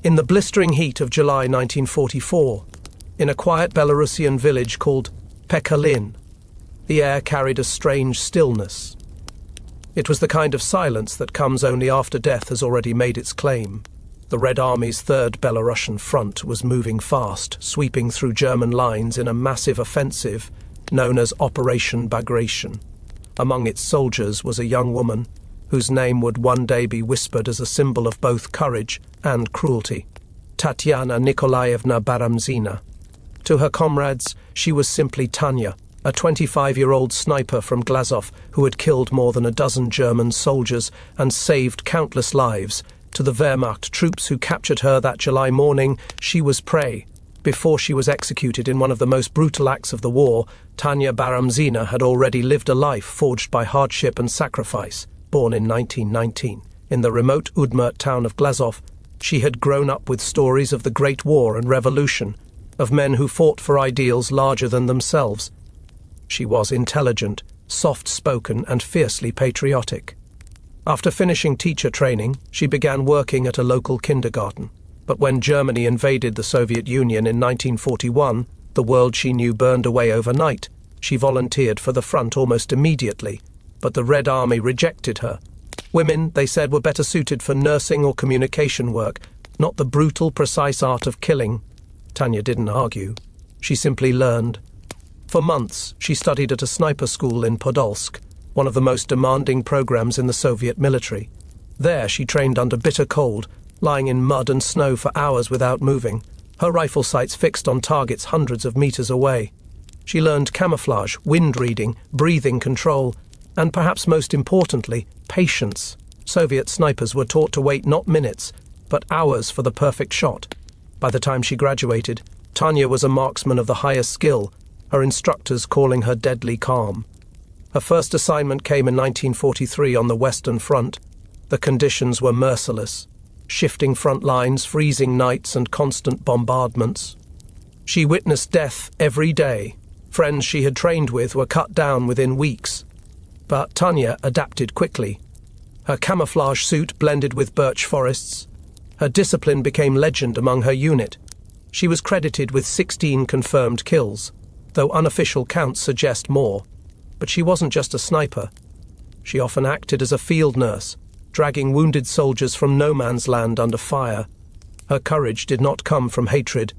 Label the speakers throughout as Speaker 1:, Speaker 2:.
Speaker 1: In the blistering heat of July 1944, in a quiet Belarusian village called Pekhalin, the air carried a strange stillness. It was the kind of silence that comes only after death has already made its claim. The Red Army's 3rd Belarusian Front was moving fast, sweeping through German lines in a massive offensive known as Operation Bagration. Among its soldiers was a young woman whose name would one day be whispered as a symbol of both courage and cruelty, Tanya Baramzina. To her comrades, she was simply Tanya, a 25-year-old sniper from Glazov who had killed more than a dozen German soldiers and saved countless lives. To the Wehrmacht troops who captured her that July morning, she was prey. Before she was executed in one of the most brutal acts of the war, Tanya Baramzina had already lived a life forged by hardship and sacrifice. Born in 1919, in the remote Udmurt town of Glazov, she had grown up with stories of the Great War and Revolution, of men who fought for ideals larger than themselves. She was intelligent, soft-spoken, and fiercely patriotic. After finishing teacher training, she began working at a local kindergarten. But when Germany invaded the Soviet Union in 1941, the world she knew burned away overnight. She volunteered for the front almost immediately, but the Red Army rejected her. Women, they said, were better suited for nursing or communication work, not the brutal, precise art of killing. Tanya didn't argue. She simply learned. For months, she studied at a sniper school in Podolsk, one of the most demanding programs in the Soviet military. There she trained under bitter cold, lying in mud and snow for hours without moving, her rifle sights fixed on targets hundreds of meters away. She learned camouflage, wind reading, breathing control, and perhaps most importantly, patience. Soviet snipers were taught to wait not minutes, but hours for the perfect shot. By the time she graduated, Tanya was a marksman of the highest skill, her instructors calling her deadly calm. Her first assignment came in 1943 on the Western Front. The conditions were merciless. Shifting front lines, freezing nights, and constant bombardments. She witnessed death every day. Friends she had trained with were cut down within weeks. But Tanya adapted quickly. Her camouflage suit blended with birch forests. Her discipline became legend among her unit. She was credited with 16 confirmed kills, though unofficial counts suggest more. But she wasn't just a sniper. She often acted as a field nurse, dragging wounded soldiers from no man's land under fire. Her courage did not come from hatred.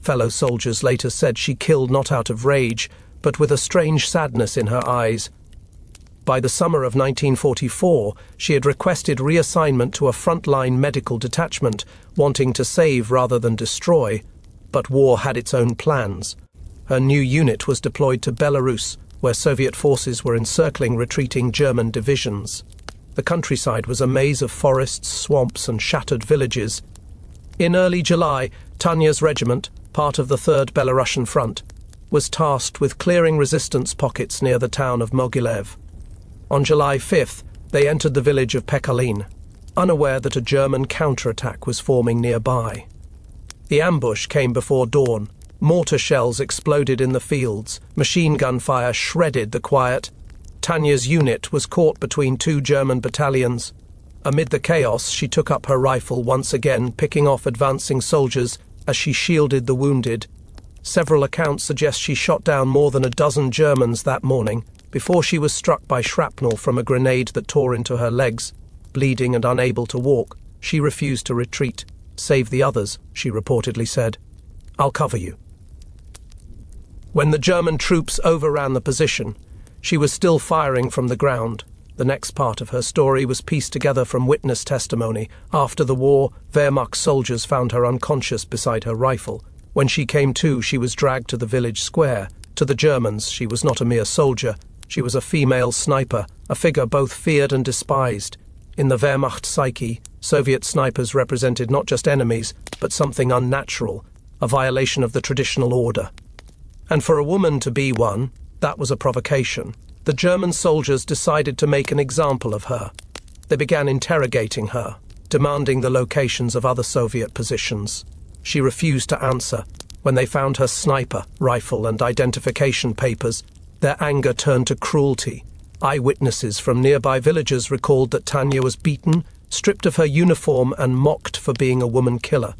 Speaker 1: Fellow soldiers later said she killed not out of rage, but with a strange sadness in her eyes. By the summer of 1944, she had requested reassignment to a frontline medical detachment, wanting to save rather than destroy. But war had its own plans. Her new unit was deployed to Belarus, where Soviet forces were encircling retreating German divisions. The countryside was a maze of forests, swamps, and shattered villages. In early July, Tanya's regiment, part of the 3rd Belarusian Front, was tasked with clearing resistance pockets near the town of Mogilev. On July 5th, they entered the village of Pekhalin, unaware that a German counterattack was forming nearby. The ambush came before dawn. Mortar shells exploded in the fields. Machine gun fire shredded the quiet. Tanya's unit was caught between 2 German battalions. Amid the chaos, she took up her rifle once again, picking off advancing soldiers as she shielded the wounded. Several accounts suggest she shot down more than a dozen Germans that morning, before she was struck by shrapnel from a grenade that tore into her legs. Bleeding and unable to walk, she refused to retreat. "Save the others," she reportedly said. "I'll cover you." When the German troops overran the position, she was still firing from the ground. The next part of her story was pieced together from witness testimony. After the war, Wehrmacht soldiers found her unconscious beside her rifle. When she came to, she was dragged to the village square. To the Germans, she was not a mere soldier. She was a female sniper, a figure both feared and despised. In the Wehrmacht psyche, Soviet snipers represented not just enemies, but something unnatural, a violation of the traditional order. And for a woman to be one, that was a provocation. The German soldiers decided to make an example of her. They began interrogating her, demanding the locations of other Soviet positions. She refused to answer. When they found her sniper, rifle, and identification papers, their anger turned to cruelty. Eyewitnesses from nearby villages recalled that Tanya was beaten, stripped of her uniform and mocked for being a woman killer.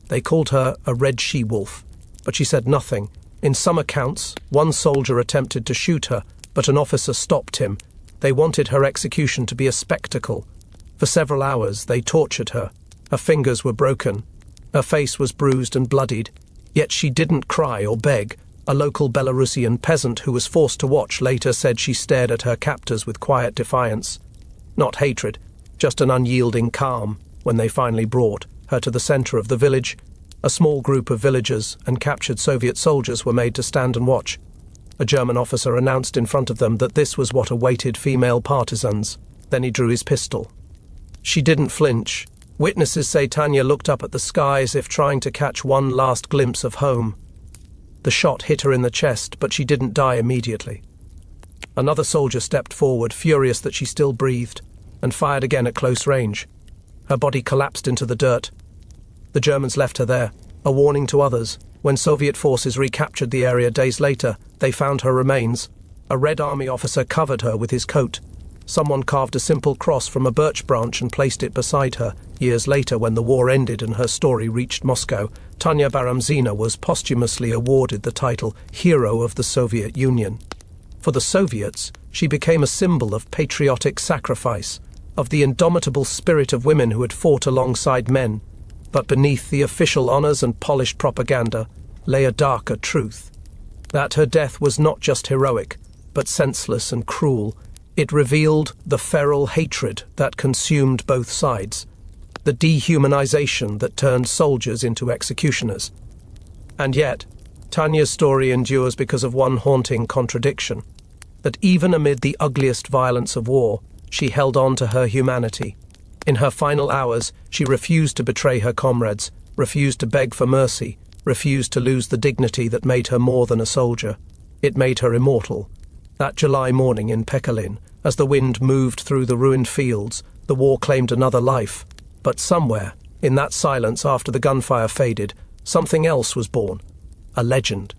Speaker 1: They called her a red she-wolf, but she said nothing. In some accounts, one soldier attempted to shoot her, but an officer stopped him. They wanted her execution to be a spectacle. For several hours, they tortured her. Her fingers were broken. Her face was bruised and bloodied, yet she didn't cry or beg. A local Belarusian peasant who was forced to watch later said she stared at her captors with quiet defiance. Not hatred, just an unyielding calm. When they finally brought her to the center of the village, a small group of villagers and captured Soviet soldiers were made to stand and watch. A German officer announced in front of them that this was what awaited female partisans. Then he drew his pistol. She didn't flinch. Witnesses say Tanya looked up at the sky as if trying to catch one last glimpse of home. The shot hit her in the chest, but she didn't die immediately. Another soldier stepped forward, furious that she still breathed, and fired again at close range. Her body collapsed into the dirt. The Germans left her there, a warning to others. When Soviet forces recaptured the area days later, they found her remains. A Red Army officer covered her with his coat. Someone carved a simple cross from a birch branch and placed it beside her. Years later, when the war ended and her story reached Moscow, Tanya Baramzina was posthumously awarded the title Hero of the Soviet Union. For the Soviets, she became a symbol of patriotic sacrifice, of the indomitable spirit of women who had fought alongside men. But beneath the official honors and polished propaganda lay a darker truth. That her death was not just heroic, but senseless and cruel. It revealed the feral hatred that consumed both sides, the dehumanization that turned soldiers into executioners. And yet, Tanya's story endures because of one haunting contradiction, that even amid the ugliest violence of war, she held on to her humanity. In her final hours, she refused to betray her comrades, refused to beg for mercy, refused to lose the dignity that made her more than a soldier. It made her immortal. That July morning in Pekalin, as the wind moved through the ruined fields, the war claimed another life. But somewhere, in that silence after the gunfire faded, something else was born. A legend.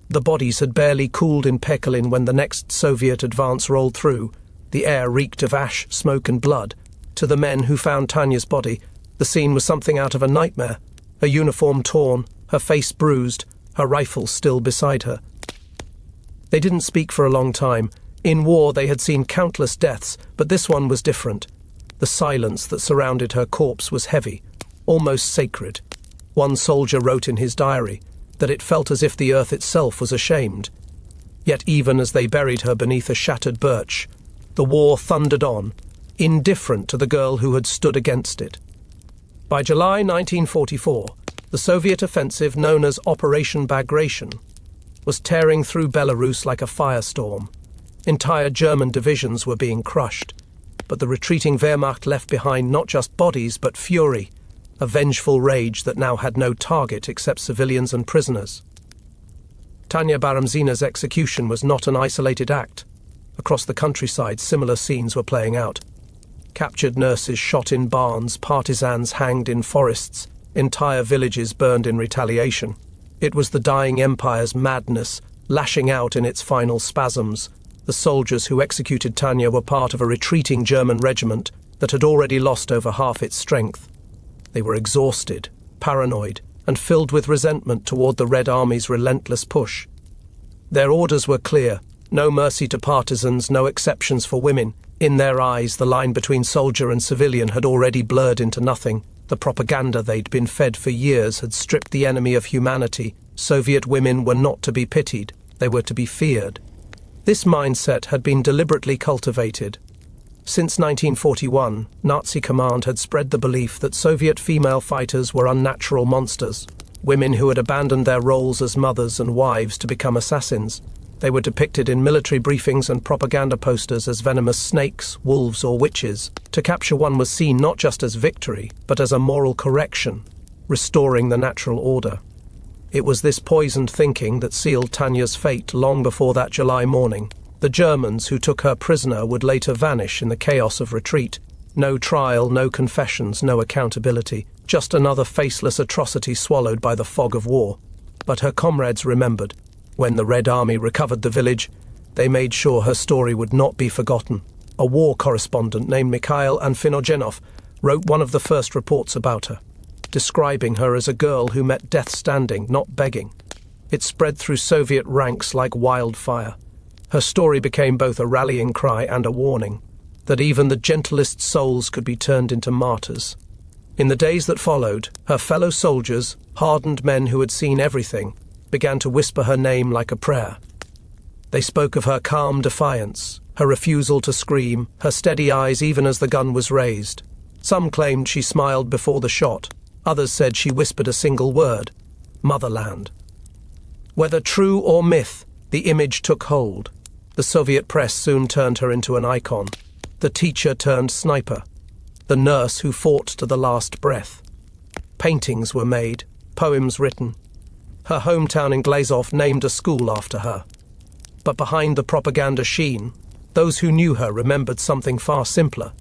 Speaker 1: The bodies had barely cooled in Pekalin when the next Soviet advance rolled through. The air reeked of ash, smoke and blood. To the men who found Tanya's body, the scene was something out of a nightmare. Her uniform torn, her face bruised, her rifle still beside her. They didn't speak for a long time. In war they had seen countless deaths, but this one was different. The silence that surrounded her corpse was heavy, almost sacred. One soldier wrote in his diary that it felt as if the earth itself was ashamed. Yet even as they buried her beneath a shattered birch, the war thundered on, indifferent to the girl who had stood against it. By July 1944, the Soviet offensive known as Operation Bagration was tearing through Belarus like a firestorm. Entire German divisions were being crushed, but the retreating Wehrmacht left behind not just bodies but fury, a vengeful rage that now had no target except civilians and prisoners. Tanya Baramzina's execution was not an isolated act. Across the countryside, similar scenes were playing out. Captured nurses shot in barns, partisans hanged in forests, entire villages burned in retaliation. It was the dying empire's madness, lashing out in its final spasms. The soldiers who executed Tanya were part of a retreating German regiment that had already lost over half its strength. They were exhausted, paranoid, and filled with resentment toward the Red Army's relentless push. Their orders were clear: no mercy to partisans, no exceptions for women. In their eyes, the line between soldier and civilian had already blurred into nothing. The propaganda they'd been fed for years had stripped the enemy of humanity. Soviet women were not to be pitied, they were to be feared. This mindset had been deliberately cultivated. Since 1941, Nazi command had spread the belief that Soviet female fighters were unnatural monsters, women who had abandoned their roles as mothers and wives to become assassins. They were depicted in military briefings and propaganda posters as venomous snakes, wolves, or witches. To capture one was seen not just as victory, but as a moral correction, restoring the natural order. It was this poisoned thinking that sealed Tanya's fate long before that July morning. The Germans who took her prisoner would later vanish in the chaos of retreat. No trial, no confessions, no accountability. Just another faceless atrocity swallowed by the fog of war. But her comrades remembered. When the Red Army recovered the village, they made sure her story would not be forgotten. A war correspondent named Mikhail Anfinogenov wrote one of the first reports about her, describing her as a girl who met death standing, not begging. It spread through Soviet ranks like wildfire. Her story became both a rallying cry and a warning that even the gentlest souls could be turned into martyrs. In the days that followed, her fellow soldiers, hardened men who had seen everything, began to whisper her name like a prayer. They spoke of her calm defiance, her refusal to scream, her steady eyes even as the gun was raised. Some claimed she smiled before the shot. Others said she whispered a single word: motherland. Whether true or myth, the image took hold. The Soviet press soon turned her into an icon. The teacher turned sniper. The nurse who fought to the last breath. Paintings were made, poems written. Her hometown in Glazov named a school after her. But behind the propaganda sheen, those who knew her remembered something far simpler: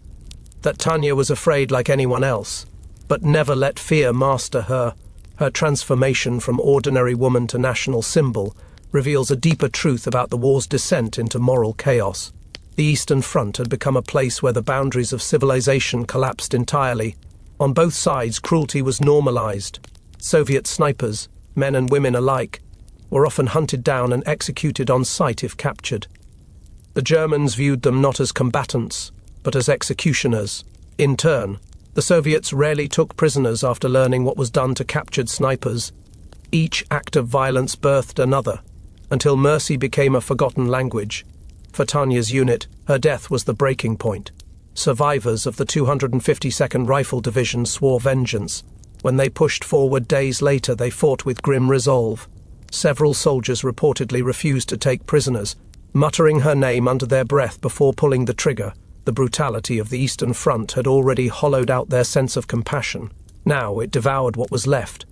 Speaker 1: that Tanya was afraid like anyone else, but never let fear master her. Her transformation from ordinary woman to national symbol reveals a deeper truth about the war's descent into moral chaos. The Eastern Front had become a place where the boundaries of civilization collapsed entirely. On both sides, cruelty was normalized. Soviet snipers, men and women alike, were often hunted down and executed on sight if captured. The Germans viewed them not as combatants, but as executioners. In turn, the Soviets rarely took prisoners after learning what was done to captured snipers. Each act of violence birthed another, until mercy became a forgotten language. For Tanya's unit, her death was the breaking point. Survivors of the 252nd Rifle Division swore vengeance. When they pushed forward days later, they fought with grim resolve. Several soldiers reportedly refused to take prisoners, muttering her name under their breath before pulling the trigger. The brutality of the Eastern Front had already hollowed out their sense of compassion. Now it devoured what was left.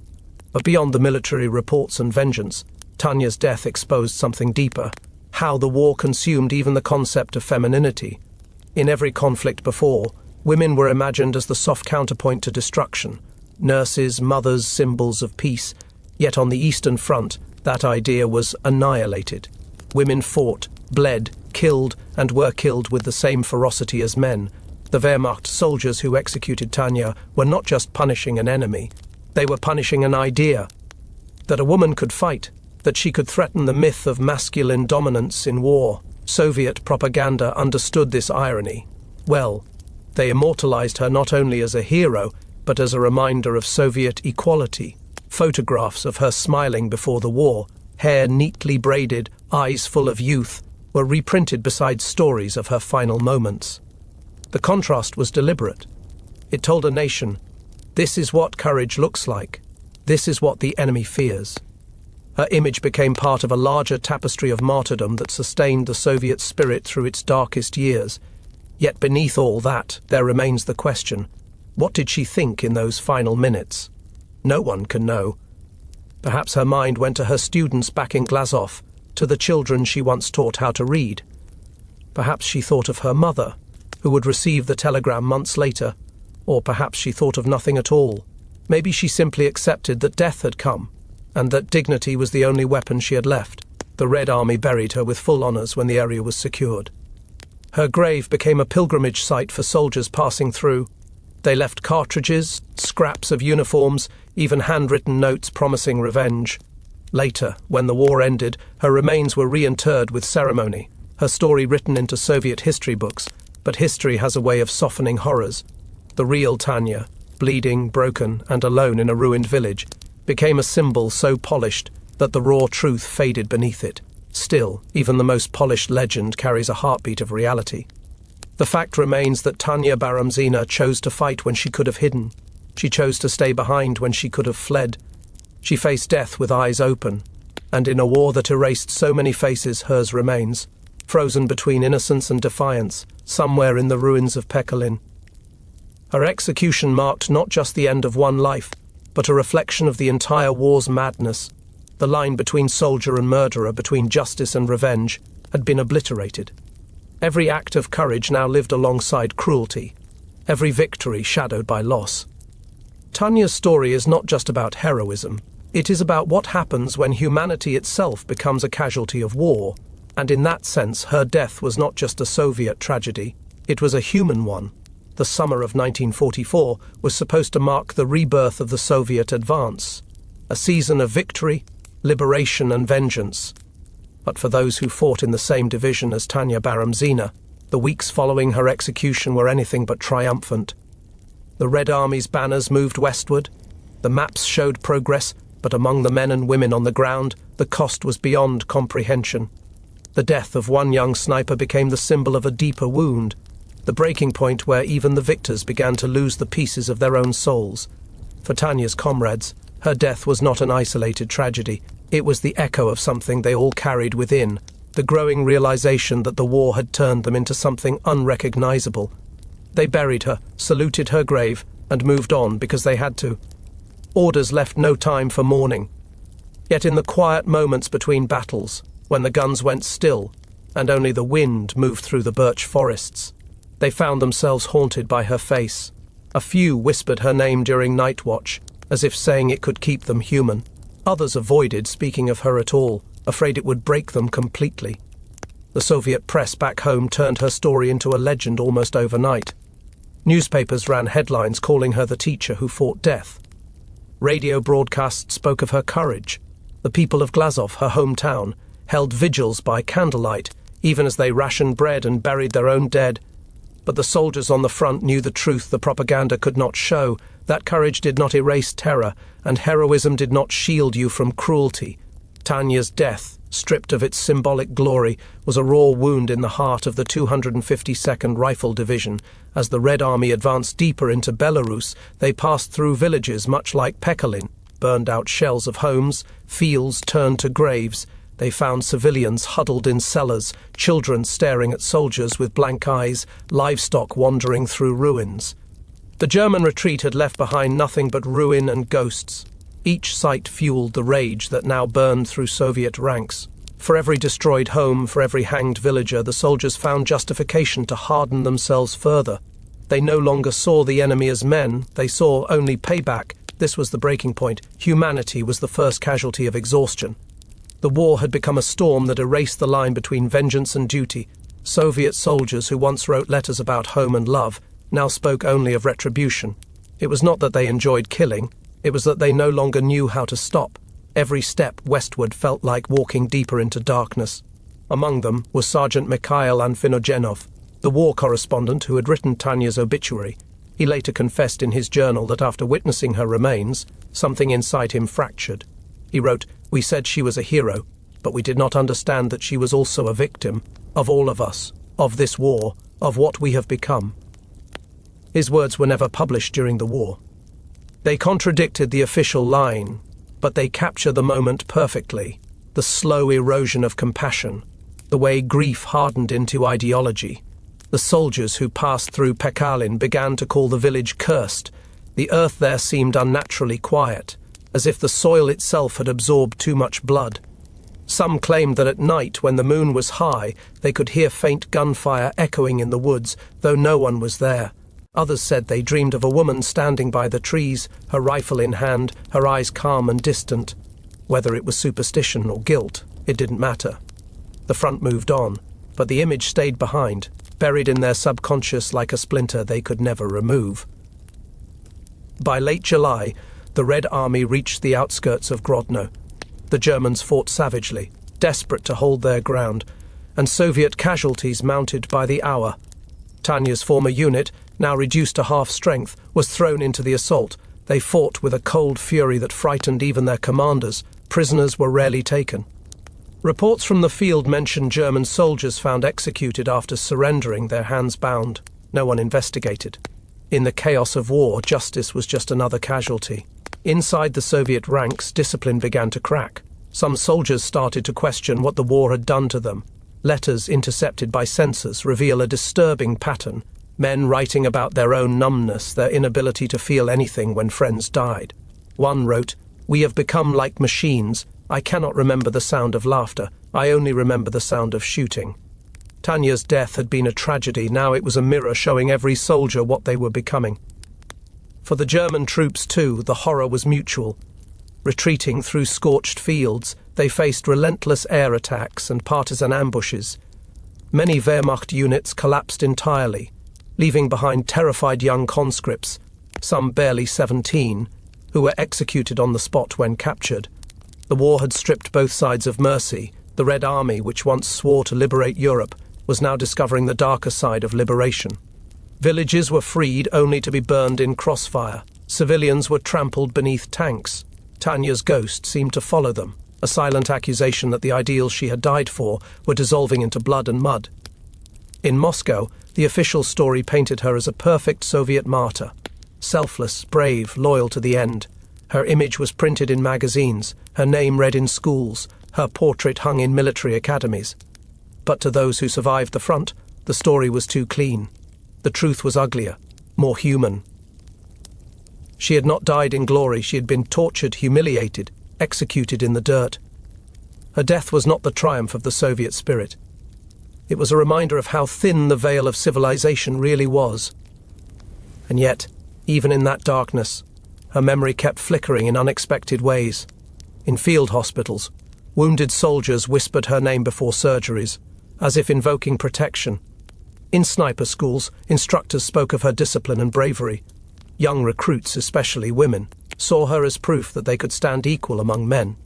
Speaker 1: But beyond the military reports and vengeance, Tanya's death exposed something deeper: how the war consumed even the concept of femininity. In every conflict before, women were imagined as the soft counterpoint to destruction. Nurses, mothers, symbols of peace. Yet on the Eastern Front, that idea was annihilated. Women fought, bled, killed, and were killed with the same ferocity as men. The Wehrmacht soldiers who executed Tanya were not just punishing an enemy, they were punishing an idea. That a woman could fight, that she could threaten the myth of masculine dominance in war. Soviet propaganda understood this irony. Well, they immortalized her not only as a hero, but as a reminder of Soviet equality. Photographs of her smiling before the war, hair neatly braided, eyes full of youth, were reprinted beside stories of her final moments. The contrast was deliberate. It told a nation, this is what courage looks like. This is what the enemy fears. Her image became part of a larger tapestry of martyrdom that sustained the Soviet spirit through its darkest years. Yet beneath all that, there remains the question: what did she think in those final minutes? No one can know. Perhaps her mind went to her students back in Glazov, to the children she once taught how to read. Perhaps she thought of her mother, who would receive the telegram months later, or perhaps she thought of nothing at all. Maybe she simply accepted that death had come, and that dignity was the only weapon she had left. The Red Army buried her with full honors when the area was secured. Her grave became a pilgrimage site for soldiers passing through. They left cartridges, scraps of uniforms, even handwritten notes promising revenge. Later, when the war ended, her remains were reinterred with ceremony, her story written into Soviet history books. But history has a way of softening horrors. The real Tanya, bleeding, broken, and alone in a ruined village, became a symbol so polished that the raw truth faded beneath it. Still, even the most polished legend carries a heartbeat of reality. The fact remains that Tanya Baramzina chose to fight when she could have hidden. She chose to stay behind when she could have fled. She faced death with eyes open, and in a war that erased so many faces, hers remains, frozen between innocence and defiance, somewhere in the ruins of Pekhalin. Her execution marked not just the end of one life, but a reflection of the entire war's madness. The line between soldier and murderer, between justice and revenge, had been obliterated. Every act of courage now lived alongside cruelty, every victory shadowed by loss. Tanya's story is not just about heroism. It is about what happens when humanity itself becomes a casualty of war. And in that sense, her death was not just a Soviet tragedy, it was a human one. the summer of 1944, was supposed to mark the rebirth of the Soviet advance, a season of victory, liberation and vengeance. But for those who fought in the same division as Tanya Baramzina, the weeks following her execution were anything but triumphant. The Red Army's banners moved westward. The maps showed progress, but among the men and women on the ground, the cost was beyond comprehension. The death of one young sniper became the symbol of a deeper wound, the breaking point where even the victors began to lose the pieces of their own souls. For Tanya's comrades, her death was not an isolated tragedy. It was the echo of something they all carried within, the growing realization that the war had turned them into something unrecognizable. They buried her, saluted her grave, and moved on because they had to. Orders left no time for mourning. Yet in the quiet moments between battles, when the guns went still, and only the wind moved through the birch forests, they found themselves haunted by her face. A few whispered her name during night watch, as if saying it could keep them human. Others avoided speaking of her at all, afraid it would break them completely. The Soviet press back home turned her story into a legend almost overnight. Newspapers ran headlines calling her the teacher who fought death. Radio broadcasts spoke of her courage. The people of Glazov, her hometown, held vigils by candlelight, even as they rationed bread and buried their own dead. But the soldiers on the front knew the truth the propaganda could not show, that courage did not erase terror, and heroism did not shield you from cruelty. Tanya's death, stripped of its symbolic glory, was a raw wound in the heart of the 252nd Rifle Division. As the Red Army advanced deeper into Belarus, they passed through villages much like Pekhalin, burned out shells of homes, fields turned to graves. They found civilians huddled in cellars, children staring at soldiers with blank eyes, livestock wandering through ruins. The German retreat had left behind nothing but ruin and ghosts. Each sight fueled the rage that now burned through Soviet ranks. For every destroyed home, for every hanged villager, the soldiers found justification to harden themselves further. They no longer saw the enemy as men, they saw only payback. This was the breaking point. Humanity was the first casualty of exhaustion. The war had become a storm that erased the line between vengeance and duty. Soviet soldiers who once wrote letters about home and love now spoke only of retribution. It was not that they enjoyed killing, it was that they no longer knew how to stop. Every step westward felt like walking deeper into darkness. Among them was Sergeant Mikhail Anfinogenov, the war correspondent who had written Tanya's obituary. He later confessed in his journal that after witnessing her remains, something inside him fractured. He wrote, "We said she was a hero, but we did not understand that she was also a victim of all of us, of this war, of what we have become." His words were never published during the war. They contradicted the official line, but they capture the moment perfectly. The slow erosion of compassion, the way grief hardened into ideology. The soldiers who passed through Pekhalin began to call the village cursed. The earth there seemed unnaturally quiet, as if the soil itself had absorbed too much blood. Some claimed that at night, when the moon was high, they could hear faint gunfire echoing in the woods, though no one was there. Others said they dreamed of a woman standing by the trees, her rifle in hand, her eyes calm and distant. Whether it was superstition or guilt, it didn't matter. The front moved on, but the image stayed behind, buried in their subconscious like a splinter they could never remove. By late July, the Red Army reached the outskirts of Grodno. The Germans fought savagely, desperate to hold their ground, and Soviet casualties mounted by the hour. Tanya's former unit, now reduced to half strength, was thrown into the assault. They fought with a cold fury that frightened even their commanders. Prisoners were rarely taken. Reports from the field mentioned German soldiers found executed after surrendering, their hands bound. No one investigated. In the chaos of war, justice was just another casualty. Inside the Soviet ranks, discipline began to crack. Some soldiers started to question what the war had done to them. Letters intercepted by censors reveal a disturbing pattern. Men writing about their own numbness, their inability to feel anything when friends died. One wrote, "We have become like machines. I cannot remember the sound of laughter. I only remember the sound of shooting." Tanya's death had been a tragedy. Now it was a mirror showing every soldier what they were becoming. For the German troops, too, the horror was mutual. Retreating through scorched fields, they faced relentless air attacks and partisan ambushes. Many Wehrmacht units collapsed entirely. leaving behind terrified young conscripts, some barely 17, who were executed on the spot when captured. The war had stripped both sides of mercy. The Red Army, which once swore to liberate Europe, was now discovering the darker side of liberation. Villages were freed only to be burned in crossfire. Civilians were trampled beneath tanks. Tanya's ghost seemed to follow them, a silent accusation that the ideals she had died for were dissolving into blood and mud. In Moscow, the official story painted her as a perfect Soviet martyr. Selfless, brave, loyal to the end. Her image was printed in magazines, her name read in schools, her portrait hung in military academies. But to those who survived the front, the story was too clean. The truth was uglier, more human. She had not died in glory, she had been tortured, humiliated, executed in the dirt. Her death was not the triumph of the Soviet spirit. It was a reminder of how thin the veil of civilization really was. And yet, even in that darkness, her memory kept flickering in unexpected ways. In field hospitals, wounded soldiers whispered her name before surgeries, as if invoking protection. In sniper schools, instructors spoke of her discipline and bravery. Young recruits, especially women, saw her as proof that they could stand equal among men.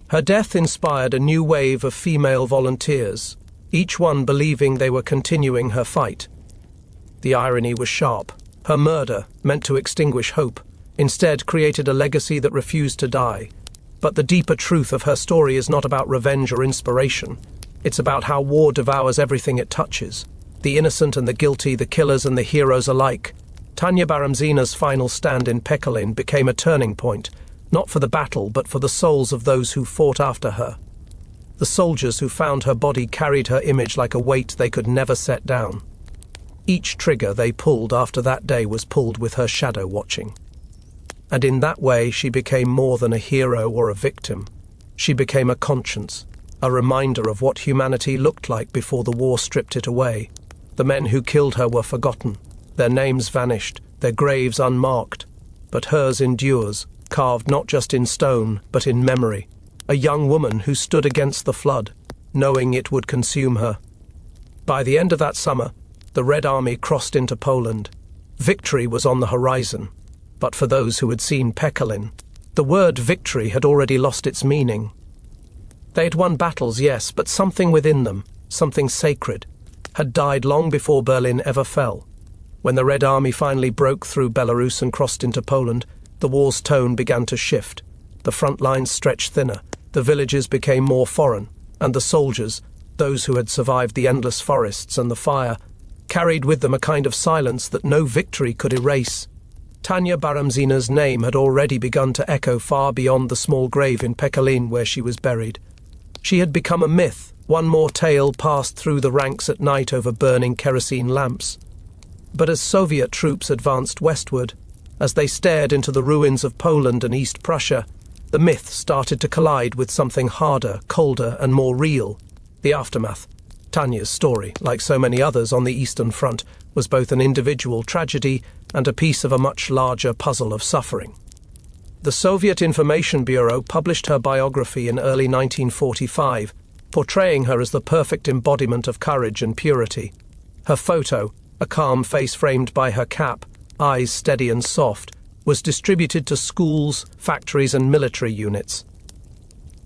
Speaker 1: Her death inspired a new wave of female volunteers, each one believing they were continuing her fight. The irony was sharp. Her murder, meant to extinguish hope, instead created a legacy that refused to die. But the deeper truth of her story is not about revenge or inspiration. It's about how war devours everything it touches. The innocent and the guilty, the killers and the heroes alike. Tanya Baramzina's final stand in Pekalin became a turning point, not for the battle but for the souls of those who fought after her. The soldiers who found her body carried her image like a weight they could never set down. Each trigger they pulled after that day was pulled with her shadow watching. And in that way she became more than a hero or a victim. She became a conscience, a reminder of what humanity looked like before the war stripped it away. The men who killed her were forgotten, their names vanished, their graves unmarked. But hers endures, carved not just in stone, but in memory. A young woman who stood against the flood, knowing it would consume her. By the end of that summer, the Red Army crossed into Poland. Victory was on the horizon. But for those who had seen Pekalin, the word victory had already lost its meaning. They had won battles, yes, but something within them, something sacred, had died long before Berlin ever fell. When the Red Army finally broke through Belarus and crossed into Poland, the war's tone began to shift. The front lines stretched thinner, the villages became more foreign, and the soldiers, those who had survived the endless forests and the fire, carried with them a kind of silence that no victory could erase. Tanya Baramzina's name had already begun to echo far beyond the small grave in Pekalin where she was buried. She had become a myth, one more tale passed through the ranks at night over burning kerosene lamps. But as Soviet troops advanced westward, as they stared into the ruins of Poland and East Prussia, the myth started to collide with something harder, colder, and more real. The aftermath. Tanya's story, like so many others on the Eastern Front, was both an individual tragedy and a piece of a much larger puzzle of suffering. The Soviet Information Bureau published her biography in early 1945, portraying her as the perfect embodiment of courage and purity. Her photo, a calm face framed by her cap, eyes steady and soft, was distributed to schools, factories and military units.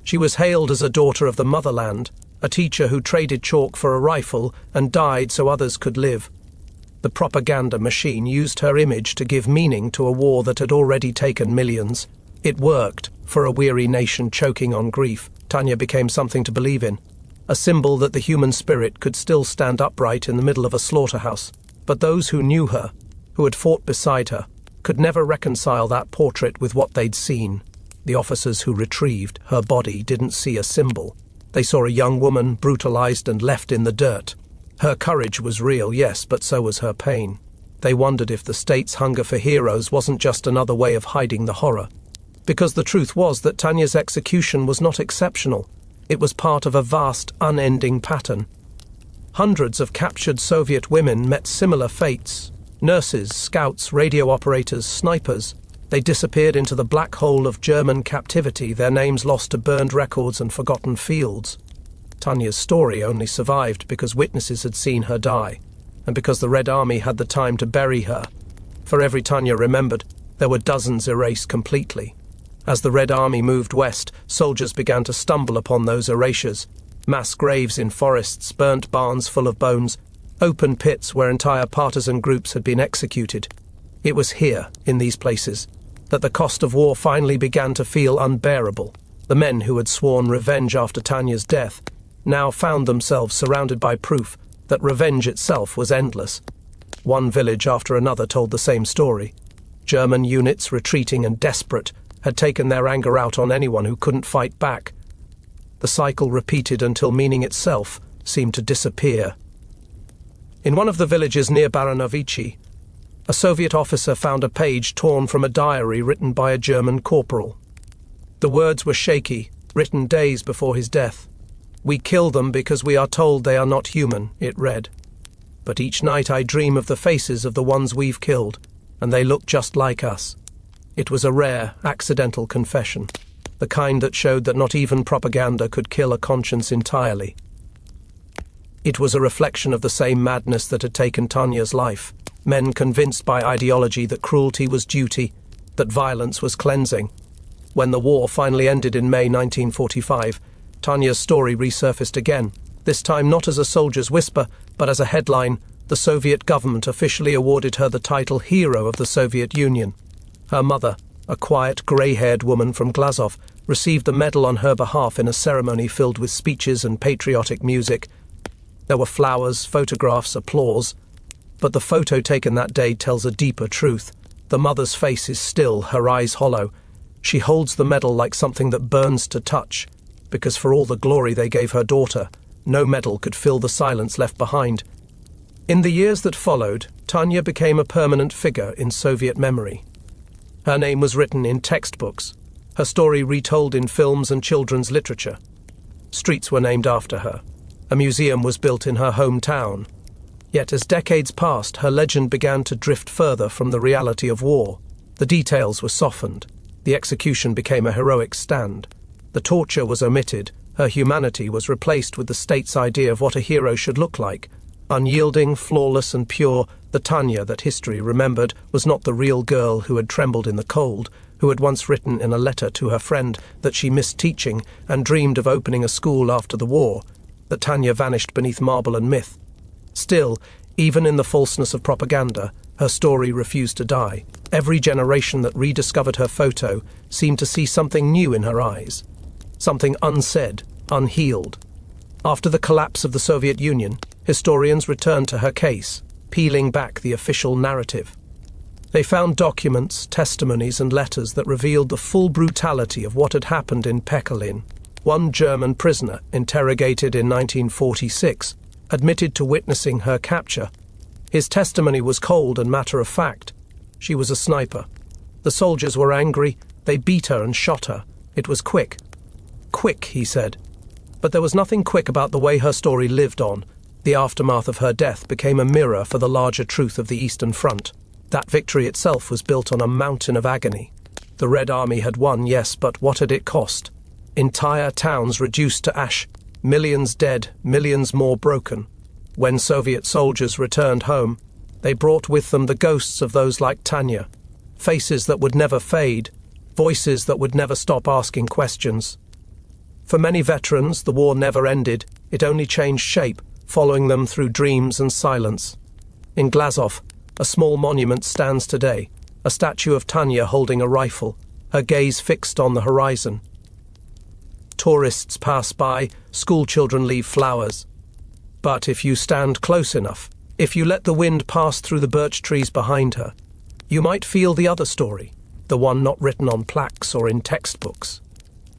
Speaker 1: She was hailed as a daughter of the motherland, a teacher who traded chalk for a rifle and died so others could live. The propaganda machine used her image to give meaning to a war that had already taken millions. It worked. For a weary nation choking on grief, Tanya became something to believe in, a symbol that the human spirit could still stand upright in the middle of a slaughterhouse. But those who knew her, who had fought beside her, could never reconcile that portrait with what they'd seen. The officers who retrieved her body didn't see a symbol. They saw a young woman brutalized and left in the dirt. Her courage was real, yes, but so was her pain. They wondered if the state's hunger for heroes wasn't just another way of hiding the horror. Because the truth was that Tanya's execution was not exceptional. It was part of a vast, unending pattern. Hundreds of captured Soviet women met similar fates. Nurses, scouts, radio operators, snipers. They disappeared into the black hole of German captivity, their names lost to burned records and forgotten fields. Tanya's story only survived because witnesses had seen her die, and because the Red Army had the time to bury her. For every Tanya remembered, there were dozens erased completely. As the Red Army moved west, soldiers began to stumble upon those erasures. Mass graves in forests, burnt barns full of bones, open pits where entire partisan groups had been executed. It was here, in these places, that the cost of war finally began to feel unbearable. The men who had sworn revenge after Tanya's death now found themselves surrounded by proof that revenge itself was endless. One village after another told the same story. German units, retreating and desperate, had taken their anger out on anyone who couldn't fight back. The cycle repeated until meaning itself seemed to disappear. In one of the villages near Baranovichi, a Soviet officer found a page torn from a diary written by a German corporal. The words were shaky, written days before his death. "We kill them because we are told they are not human," it read. "But each night I dream of the faces of the ones we've killed, and they look just like us." It was a rare, accidental confession, the kind that showed that not even propaganda could kill a conscience entirely. It was a reflection of the same madness that had taken Tanya's life, men convinced by ideology that cruelty was duty, that violence was cleansing. When the war finally ended in May 1945, Tanya's story resurfaced again, this time not as a soldier's whisper, but as a headline. The Soviet government officially awarded her the title Hero of the Soviet Union. Her mother, a quiet, grey-haired woman from Glazov, received the medal on her behalf in a ceremony filled with speeches and patriotic music. There were flowers, photographs, applause. But the photo taken that day tells a deeper truth. The mother's face is still, her eyes hollow. She holds the medal like something that burns to touch, because for all the glory they gave her daughter, no medal could fill the silence left behind. In the years that followed, Tanya became a permanent figure in Soviet memory. Her name was written in textbooks, her story retold in films and children's literature. Streets were named after her. A museum was built in her hometown. Yet as decades passed, her legend began to drift further from the reality of war. The details were softened. The execution became a heroic stand. The torture was omitted. Her humanity was replaced with the state's idea of what a hero should look like. Unyielding, flawless and pure, the Tanya that history remembered was not the real girl who had trembled in the cold, who had once written in a letter to her friend that she missed teaching and dreamed of opening a school after the war. The Tanya vanished beneath marble and myth. Still, even in the falseness of propaganda, her story refused to die. Every generation that rediscovered her photo seemed to see something new in her eyes, something unsaid, unhealed. After the collapse of the Soviet Union, historians returned to her case, peeling back the official narrative. They found documents, testimonies and letters that revealed the full brutality of what had happened in Pekalin. One German prisoner, interrogated in 1946, admitted to witnessing her capture. His testimony was cold and matter-of-fact. She was a sniper. The soldiers were angry. They beat her and shot her. It was quick. Quick, he said. But there was nothing quick about the way her story lived on. The aftermath of her death became a mirror for the larger truth of the Eastern Front. That victory itself was built on a mountain of agony. The Red Army had won, yes, but what had it cost? Entire towns reduced to ash, millions dead, millions more broken. When Soviet soldiers returned home, they brought with them the ghosts of those like Tanya, faces that would never fade, voices that would never stop asking questions. For many veterans, the war never ended. It only changed shape, following them through dreams and silence. In Glazov, a small monument stands today, a statue of Tanya holding a rifle, her gaze fixed on the horizon. Tourists pass by, schoolchildren leave flowers. But if you stand close enough, if you let the wind pass through the birch trees behind her, you might feel the other story, the one not written on plaques or in textbooks.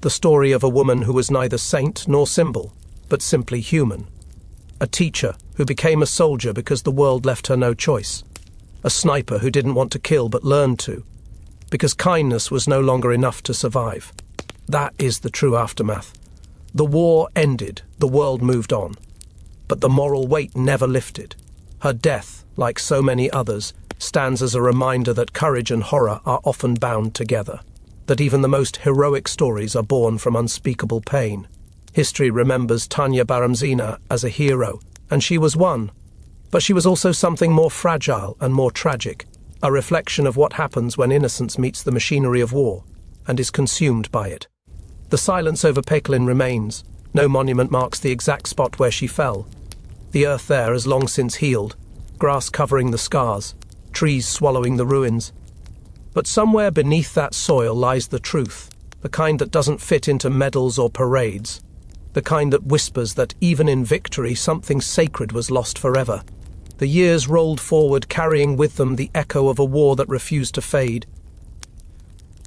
Speaker 1: The story of a woman who was neither saint nor symbol, but simply human. A teacher who became a soldier because the world left her no choice. A sniper who didn't want to kill but learned to, because kindness was no longer enough to survive. That is the true aftermath. The war ended, the world moved on. But the moral weight never lifted. Her death, like so many others, stands as a reminder that courage and horror are often bound together, that even the most heroic stories are born from unspeakable pain. History remembers Tanya Baramzina as a hero, and she was one. But she was also something more fragile and more tragic, a reflection of what happens when innocence meets the machinery of war and is consumed by it. The silence over Pekalin remains. No monument marks the exact spot where she fell. The earth there has long since healed, grass covering the scars, trees swallowing the ruins. But somewhere beneath that soil lies the truth, the kind that doesn't fit into medals or parades, the kind that whispers that even in victory something sacred was lost forever. The years rolled forward, carrying with them the echo of a war that refused to fade.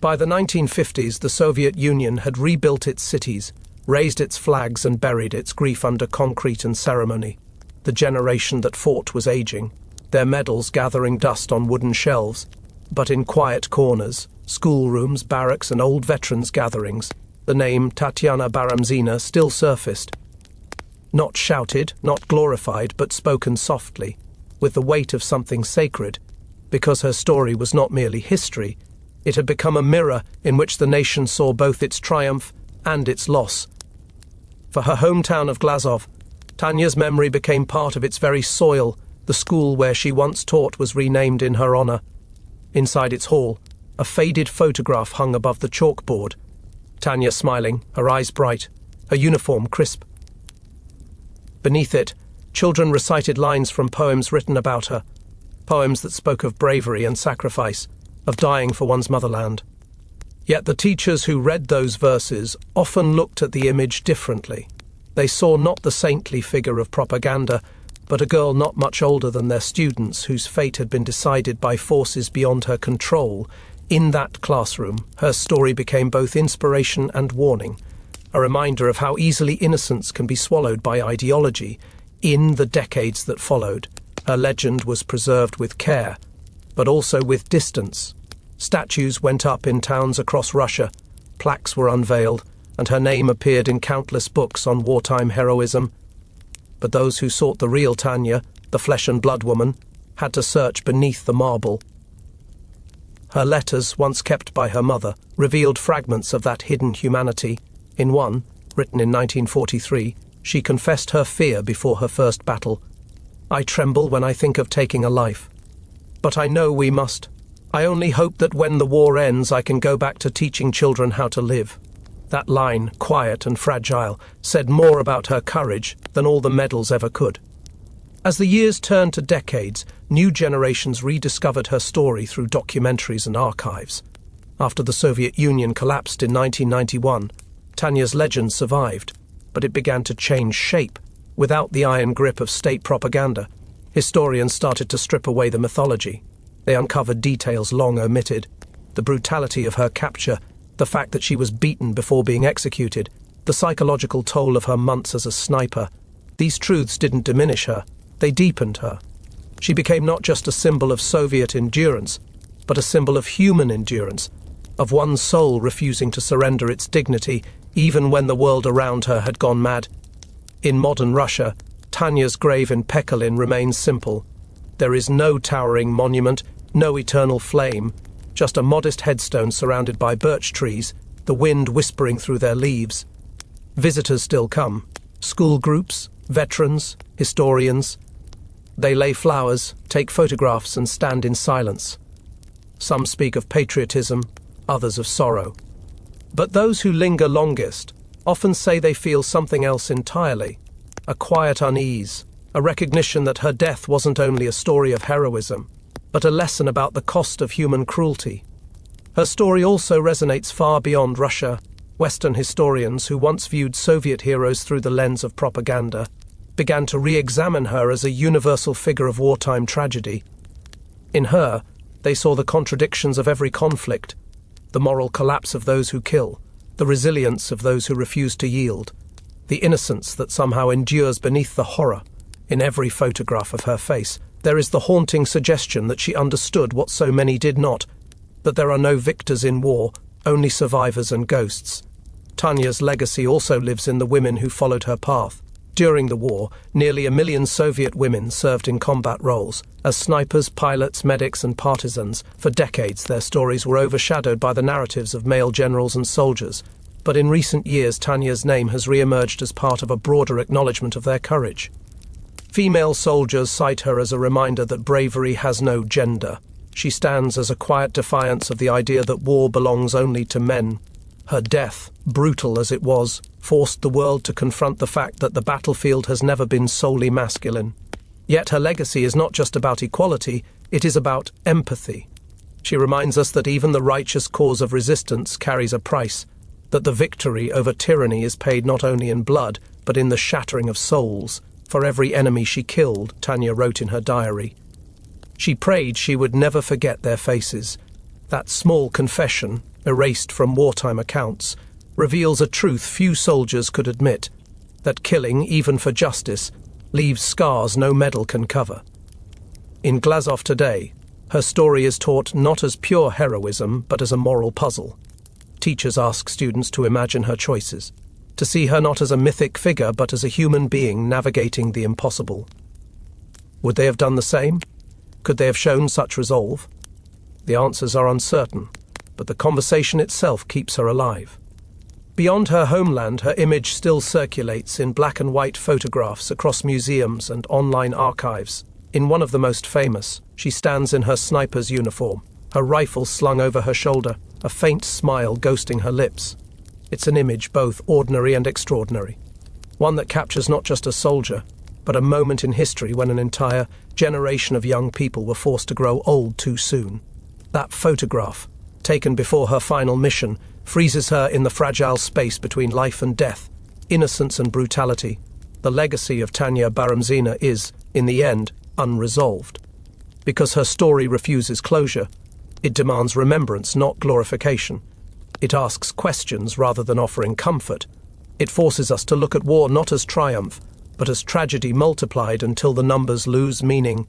Speaker 1: By the 1950s, the Soviet Union had rebuilt its cities, raised its flags and buried its grief under concrete and ceremony. The generation that fought was aging, their medals gathering dust on wooden shelves. But in quiet corners, schoolrooms, barracks and old veterans' gatherings, the name Tanya Baramzina still surfaced. Not shouted, not glorified, but spoken softly, with the weight of something sacred, because her story was not merely history. It had become a mirror in which the nation saw both its triumph and its loss. For her hometown of Glazov, Tanya's memory became part of its very soil. The school where she once taught was renamed in her honor. Inside its hall, a faded photograph hung above the chalkboard. Tanya smiling, her eyes bright, her uniform crisp. Beneath it, children recited lines from poems written about her, poems that spoke of bravery and sacrifice, of dying for one's motherland. Yet the teachers who read those verses often looked at the image differently. They saw not the saintly figure of propaganda, but a girl not much older than their students whose fate had been decided by forces beyond her control. In that classroom, her story became both inspiration and warning, a reminder of how easily innocence can be swallowed by ideology. In the decades that followed, her legend was preserved with care, but also with distance. Statues went up in towns across Russia, plaques were unveiled, and her name appeared in countless books on wartime heroism. But those who sought the real Tanya, the flesh and blood woman, had to search beneath the marble. Her letters, once kept by her mother, revealed fragments of that hidden humanity. In one, written in 1943, she confessed her fear before her first battle. "I tremble when I think of taking a life. But I know we must. I only hope that when the war ends I can go back to teaching children how to live." That line, quiet and fragile, said more about her courage than all the medals ever could. As the years turned to decades, new generations rediscovered her story through documentaries and archives. After the Soviet Union collapsed in 1991, Tanya's legend survived, but it began to change shape. Without the iron grip of state propaganda, historians started to strip away the mythology. They uncovered details long omitted: the brutality of her capture, the fact that she was beaten before being executed, the psychological toll of her months as a sniper. These truths didn't diminish her, they deepened her. She became not just a symbol of Soviet endurance, but a symbol of human endurance, of one soul refusing to surrender its dignity even when the world around her had gone mad. In modern Russia, Tanya's grave in Pekalin remains simple. There is no towering monument, no eternal flame, just a modest headstone surrounded by birch trees, the wind whispering through their leaves. Visitors still come, school groups, veterans, historians. They lay flowers, take photographs and stand in silence. Some speak of patriotism, others of sorrow. But those who linger longest often say they feel something else entirely, a quiet unease, a recognition that her death wasn't only a story of heroism, but a lesson about the cost of human cruelty. Her story also resonates far beyond Russia. Western historians who once viewed Soviet heroes through the lens of propaganda began to re-examine her as a universal figure of wartime tragedy. In her, they saw the contradictions of every conflict, the moral collapse of those who kill, the resilience of those who refuse to yield, the innocence that somehow endures beneath the horror. In every photograph of her face, there is the haunting suggestion that she understood what so many did not, that there are no victors in war, only survivors and ghosts. Tanya's legacy also lives in the women who followed her path. During the war, nearly 1 million Soviet women served in combat roles, as snipers, pilots, medics and partisans. For decades, their stories were overshadowed by the narratives of male generals and soldiers. But in recent years, Tanya's name has re-emerged as part of a broader acknowledgement of their courage. Female soldiers cite her as a reminder that bravery has no gender. She stands as a quiet defiance of the idea that war belongs only to men. Her death, brutal as it was, forced the world to confront the fact that the battlefield has never been solely masculine. Yet her legacy is not just about equality, it is about empathy. She reminds us that even the righteous cause of resistance carries a price, that the victory over tyranny is paid not only in blood, but in the shattering of souls. For every enemy she killed, Tanya wrote in her diary. She prayed she would never forget their faces. That small confession, erased from wartime accounts, reveals a truth few soldiers could admit, that killing, even for justice, leaves scars no medal can cover. In Glazov today, her story is taught not as pure heroism, but as a moral puzzle. Teachers ask students to imagine her choices, to see her not as a mythic figure, but as a human being navigating the impossible. Would they have done the same? Could they have shown such resolve? The answers are uncertain, but the conversation itself keeps her alive. Beyond her homeland, her image still circulates in black and white photographs across museums and online archives. In one of the most famous, she stands in her sniper's uniform, her rifle slung over her shoulder, a faint smile ghosting her lips. It's an image both ordinary and extraordinary, one that captures not just a soldier, but a moment in history when an entire generation of young people were forced to grow old too soon. That photograph, taken before her final mission, freezes her in the fragile space between life and death, innocence and brutality. The legacy of Tanya Baramzina is, in the end, unresolved. Because her story refuses closure, it demands remembrance, not glorification. It asks questions rather than offering comfort. It forces us to look at war not as triumph, but as tragedy multiplied until the numbers lose meaning.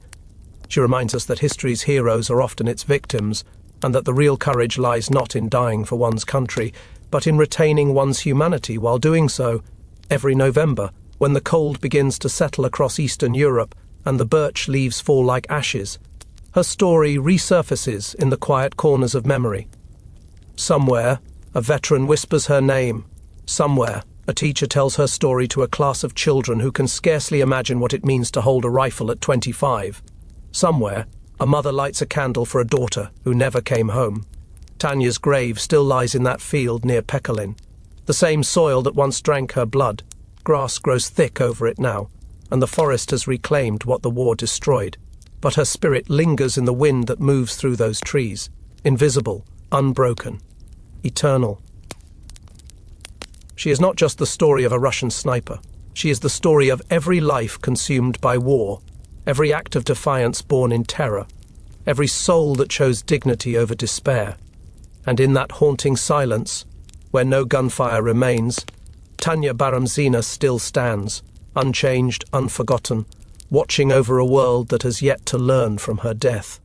Speaker 1: She reminds us that history's heroes are often its victims, and that the real courage lies not in dying for one's country, but in retaining one's humanity while doing so. Every November, when the cold begins to settle across Eastern Europe and the birch leaves fall like ashes, her story resurfaces in the quiet corners of memory. Somewhere, a veteran whispers her name. Somewhere, a teacher tells her story to a class of children who can scarcely imagine what it means to hold a rifle at 25. Somewhere, a mother lights a candle for a daughter who never came home. Tanya's grave still lies in that field near Pekalin, the same soil that once drank her blood. Grass grows thick over it now, and the forest has reclaimed what the war destroyed. But her spirit lingers in the wind that moves through those trees, invisible, unbroken, eternal. She is not just the story of a Russian sniper. She is the story of every life consumed by war, every act of defiance born in terror, every soul that chose dignity over despair. And in that haunting silence, where no gunfire remains, Tanya Baramzina still stands, unchanged, unforgotten, watching over a world that has yet to learn from her death.